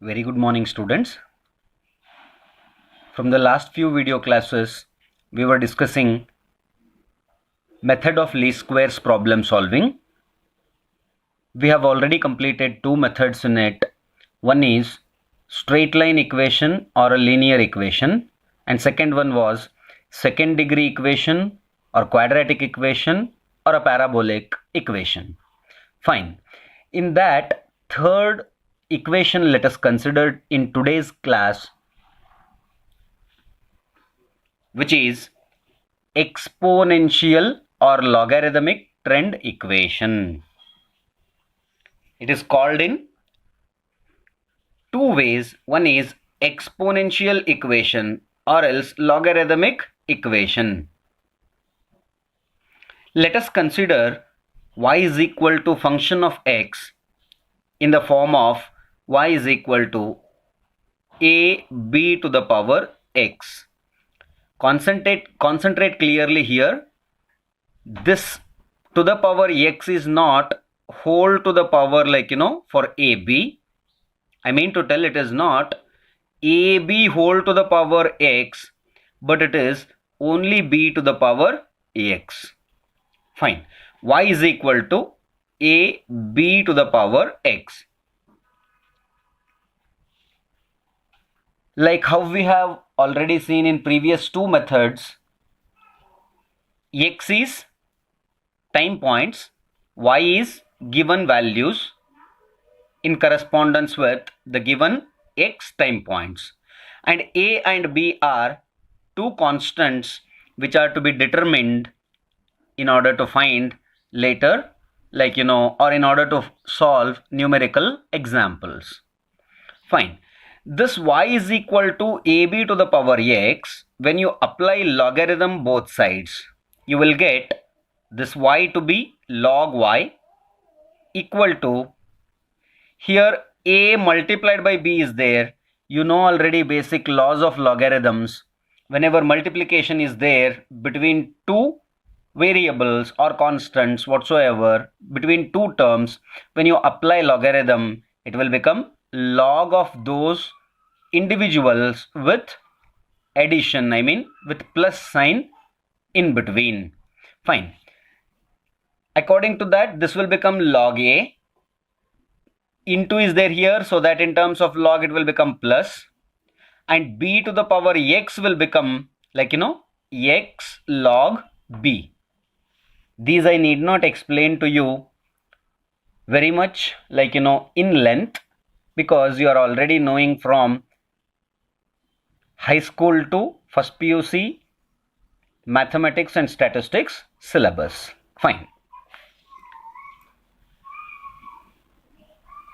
Very good morning, students. From the last few video classes, we were discussing method of least squares problem solving. We have already completed two methods in it. One is straight line equation or a linear equation, and second one was second degree equation or quadratic equation or a parabolic equation. Fine. In that third equation, let us consider in today's class, which is exponential or logarithmic trend equation. It is called in two ways. One is exponential equation or else logarithmic equation. Let us consider y is equal to function of x in the form of y is equal to ab to the power x. Concentrate clearly here. This to the power x is not whole to the power for ab. I mean to tell, it is not ab whole to the power x, but it is only b to the power x. Fine. Y is equal to ab to the power x. Like how we have already seen in previous two methods, x is time points, y is given values in correspondence with the given x time points, and a and b are two constants which are to be determined in order to find later, or in order to solve numerical examples. Fine. This y is equal to ab to the power x. When you apply logarithm both sides, you will get this y to be log y equal to, here a multiplied by b is there. You know already basic laws of logarithms. Whenever multiplication is there between two variables or constants whatsoever, between two terms, when you apply logarithm, it will become log of those individuals with addition, with plus sign in between. Fine. According to that, this will become log a. Into is there here, so that in terms of log it will become plus, and b to the power x will become x log b. These I need not explain to you very much in length, because you are already knowing from high school to first PUC mathematics and statistics syllabus. Fine.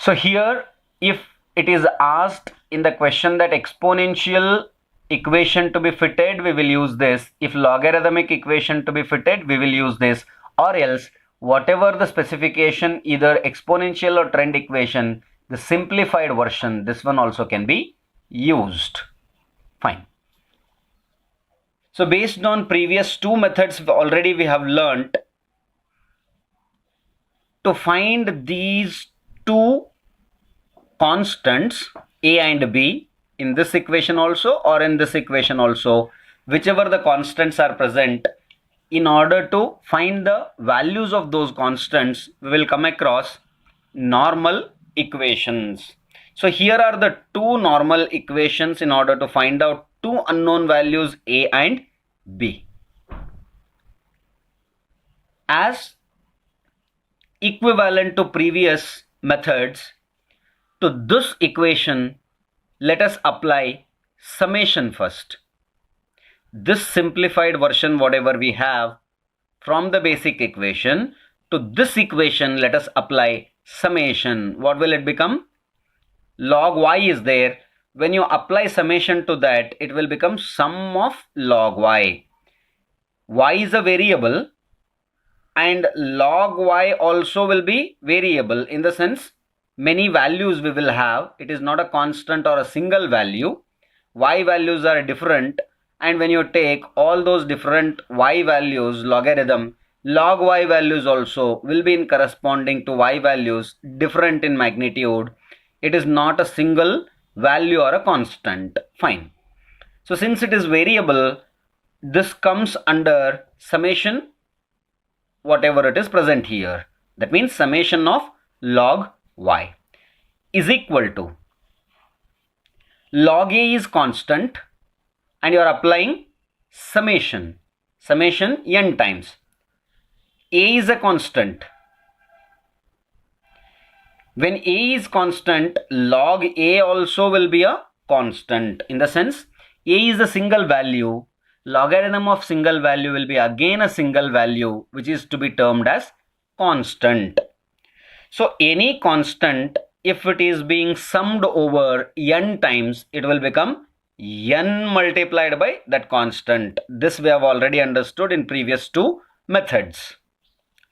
So here, if it is asked in the question that exponential equation to be fitted, we will use this. If logarithmic equation to be fitted, we will use this. Or else, whatever the specification, either exponential or trend equation, the simplified version, this one also can be used. Fine. So based on previous two methods already we have learnt, to find these two constants a and b in this equation also or in this equation also, whichever the constants are present, in order to find the values of those constants, we will come across normal equations. So here are the two normal equations in order to find out two unknown values a and b. As equivalent to previous methods, to this equation, let us apply summation first. This simplified version, whatever we have from the basic equation, to this equation, let us apply summation. What will it become? Log y is there. When you apply summation to that, it will become sum of log y. Y is a variable, and log y also will be variable, in the sense many values we will have. It is not a constant or a single value. Y values are different, and when you take all those different y values logarithm, log y values also will be in corresponding to y values different in magnitude. It is not a single value or a constant. Fine. So since it is variable, this comes under summation, whatever it is present here. That means summation of log y is equal to log a is constant and you are applying summation n times. A is a constant. When a is constant, log a also will be a constant. In the sense, a is a single value, logarithm of single value will be again a single value, which is to be termed as constant. So any constant, if it is being summed over n times, it will become n multiplied by that constant. This we have already understood in previous two methods.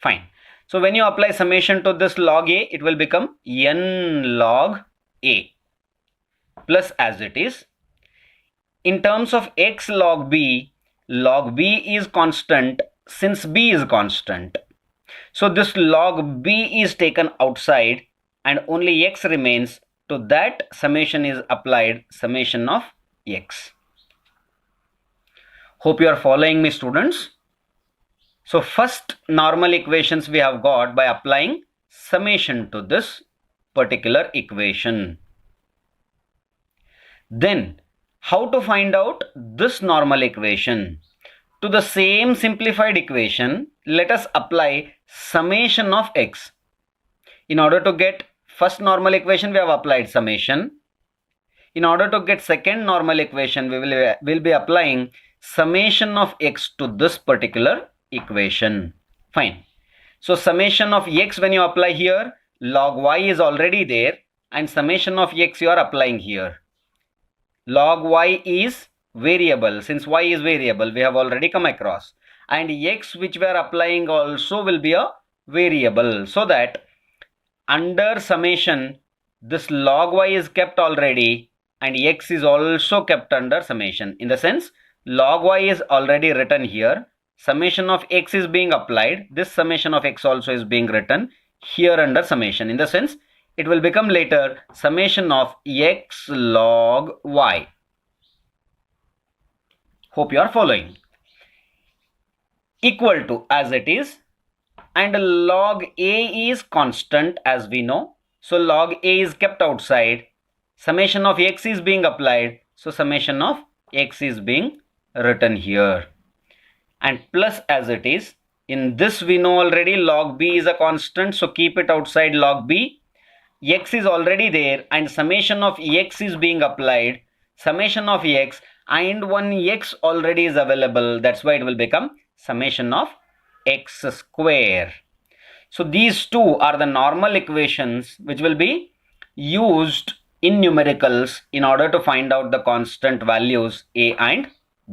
Fine. So when you apply summation to this log a, it will become n log a plus as it is. In terms of x log b is constant since b is constant. So this log b is taken outside and only x remains. To that summation is applied, summation of x. Hope you are following me, students. So first normal equations we have got by applying summation to this particular equation. Then how to find out this normal equation? To the same simplified equation, let us apply summation of x. In order to get first normal equation, we have applied summation. In order to get second normal equation, we will be applying summation of x to this particular equation. Fine. So summation of x, when you apply here, log y is already there and summation of x you are applying here. Log y is variable. Since y is variable, we have already come across, and x which we are applying also will be a variable, so that under summation this log y is kept already and x is also kept under summation. In the sense, log y is already written here, summation of x is being applied, this summation of x also is being written here under summation. In the sense, it will become later summation of x log y. Hope you are following. Equal to as it is, and log a is constant as we know. So log a is kept outside, summation of x is being applied, so summation of x is being written here. And plus as it is, in this we know already log b is a constant, so keep it outside log b. X is already there and summation of x is being applied, summation of x, and one x already is available, that's why it will become summation of x square. So these two are the normal equations which will be used in numericals in order to find out the constant values a and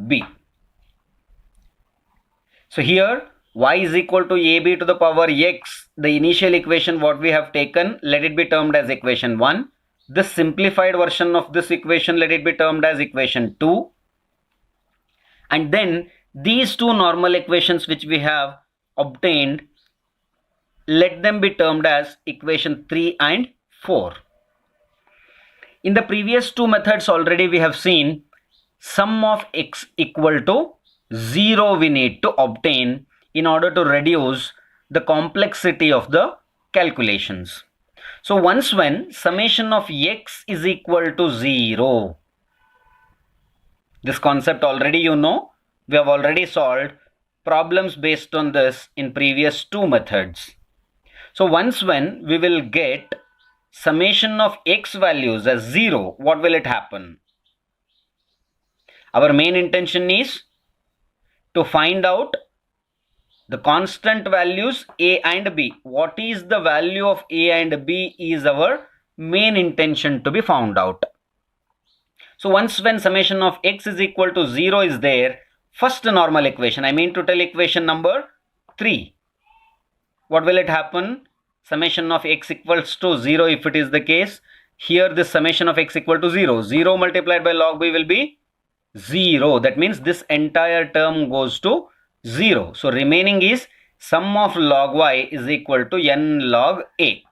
b. So here y is equal to ab to the power x, the initial equation what we have taken, let it be termed as equation 1. This simplified version of this equation, let it be termed as equation 2. And then these two normal equations which we have obtained, let them be termed as equation 3 and 4. In the previous two methods already we have seen sum of x equal to 0 we need to obtain in order to reduce the complexity of the calculations. So once when summation of x is equal to 0, this concept already you know, we have already solved problems based on this in previous two methods. So once when we will get summation of x values as 0, what will it happen? Our main intention is to find out the constant values a and b. What is the value of a and b is our main intention to be found out. So once when summation of x is equal to 0 is there, first normal equation, I mean to tell equation number 3, what will it happen? Summation of x equals to 0 if it is the case. Here this summation of x equal to 0. 0 multiplied by log b will be 0. That means this entire term goes to 0. So remaining is sum of log y is equal to n log a.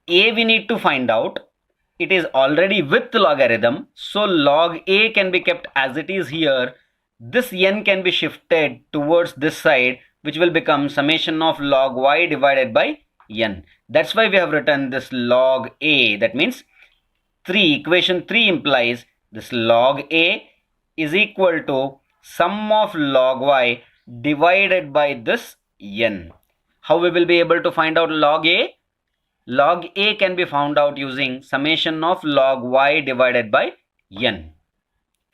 A we need to find out. it is already with logarithm, so log a can be kept as it is here. This n can be shifted towards this side, which will become summation of log y divided by n. That's why we have written this log a. That means equation 3 implies this log a is equal to sum of log y divided by this n. How we will be able to find out log a? Log a can be found out using summation of log y divided by n.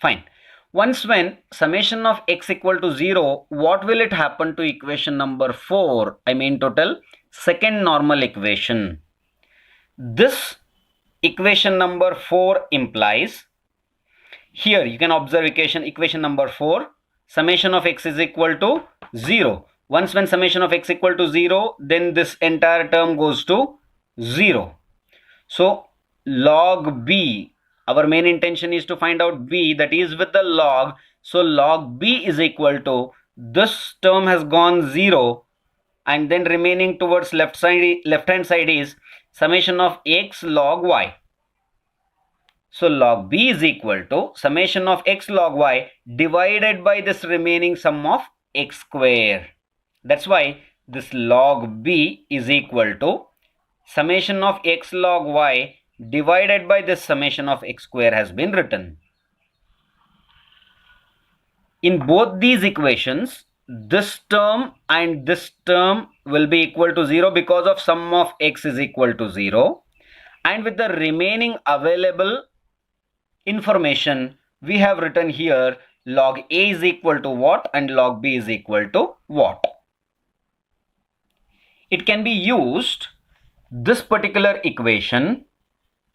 Fine. Once when summation of x equal to 0, what will it happen to equation number 4? I mean total second normal equation. This equation number 4 implies, here you can observe equation number 4, summation of x is equal to 0. Once when summation of x equal to 0, then this entire term goes to 0. So log b, our main intention is to find out b, that is with the log. So log b is equal to, this term has gone 0, and then remaining towards left hand side is summation of x log y. So log b is equal to summation of x log y divided by this remaining sum of x square. That's why this log b is equal to summation of x log y divided by this summation of x square has been written. In both these equations, this term and this term will be equal to 0 because of sum of x is equal to 0. And with the remaining available information, we have written here log a is equal to what and log b is equal to what. It can be used, this particular equation,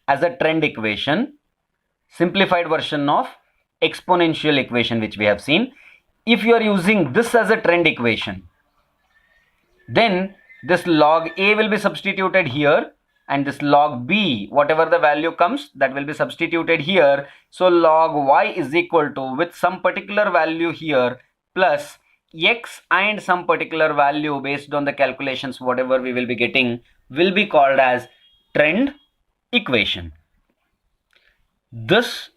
as a trend equation, simplified version of exponential equation which we have seen. If you are using this as a trend equation, then this log a will be substituted here, and this log b, whatever the value comes, that will be substituted here. So log y is equal to, with some particular value here, plus x and some particular value based on the calculations whatever we will be getting, will be called as trend equation. This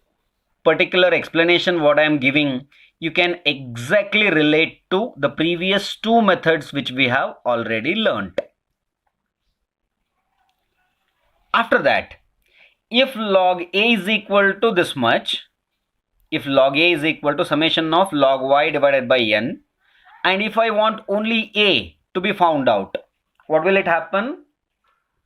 particular explanation what I am giving, you can exactly relate to the previous two methods which we have already learnt. After that, if log a is equal to this much, if log a is equal to summation of log y divided by n, and if I want only a to be found out, what will it happen?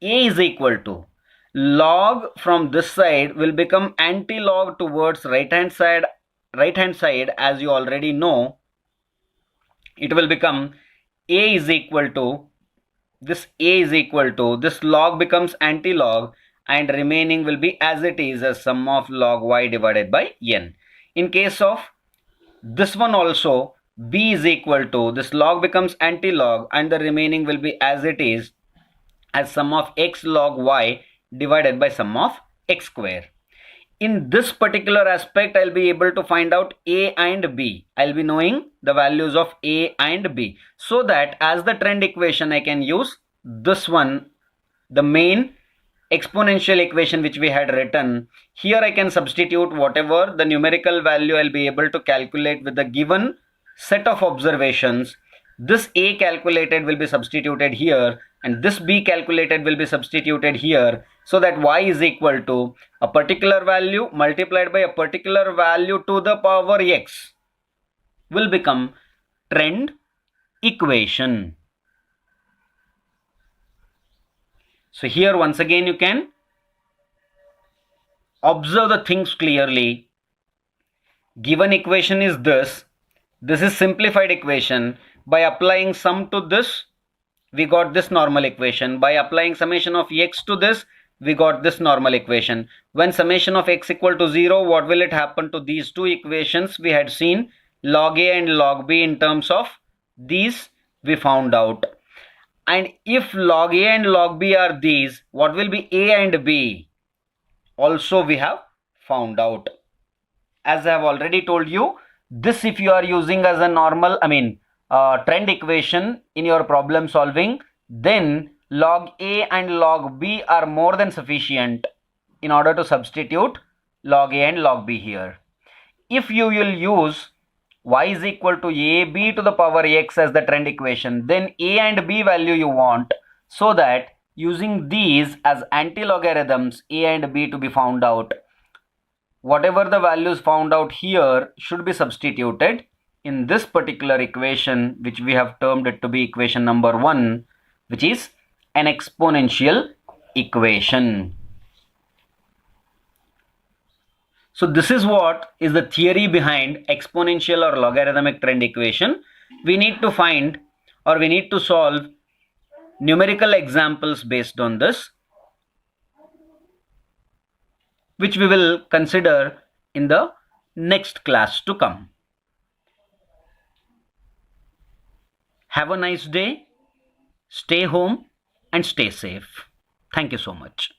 A is equal to log from this side will become anti-log towards right hand side, as you already know. It will become a is equal to, this a is equal to, this log becomes anti-log, and remaining will be as it is as sum of log y divided by n. In case of this one also, b is equal to, this log becomes anti-log, and the remaining will be as it is as sum of x log y divided by sum of x square. In this particular aspect, I'll be able to find out a and b. I'll be knowing the values of a and b, so that as the trend equation I can use this one, the main exponential equation which we had written. Here I can substitute whatever the numerical value I'll be able to calculate with the given set of observations. This a calculated will be substituted here, and this b calculated will be substituted here, so that y is equal to a particular value multiplied by a particular value to the power x will become trend equation. So here once again you can observe the things clearly. Given equation is this. This is simplified equation. By applying sum to this, we got this normal equation. By applying summation of x to this, we got this normal equation. When summation of x equal to 0, what will it happen to these two equations? We had seen log a and log b. In terms of these we found out. And if log a and log b are these, what will be a and b? Also we have found out. As I have already told you, this if you are using as a normal, trend equation in your problem solving, then log a and log b are more than sufficient. in order to substitute log a and log b here. If you will use y is equal to ab to the power x as the trend equation, then a and b value you want, so that using these as anti-logarithms a and b to be found out, whatever the values found out here should be substituted in this particular equation, which we have termed it to be equation number 1, which is an exponential equation. So this is what is the theory behind exponential or logarithmic trend equation. We need to find, or we need to solve numerical examples based on this, which we will consider in the next class to come. Have a nice day, stay home and stay safe. Thank you so much.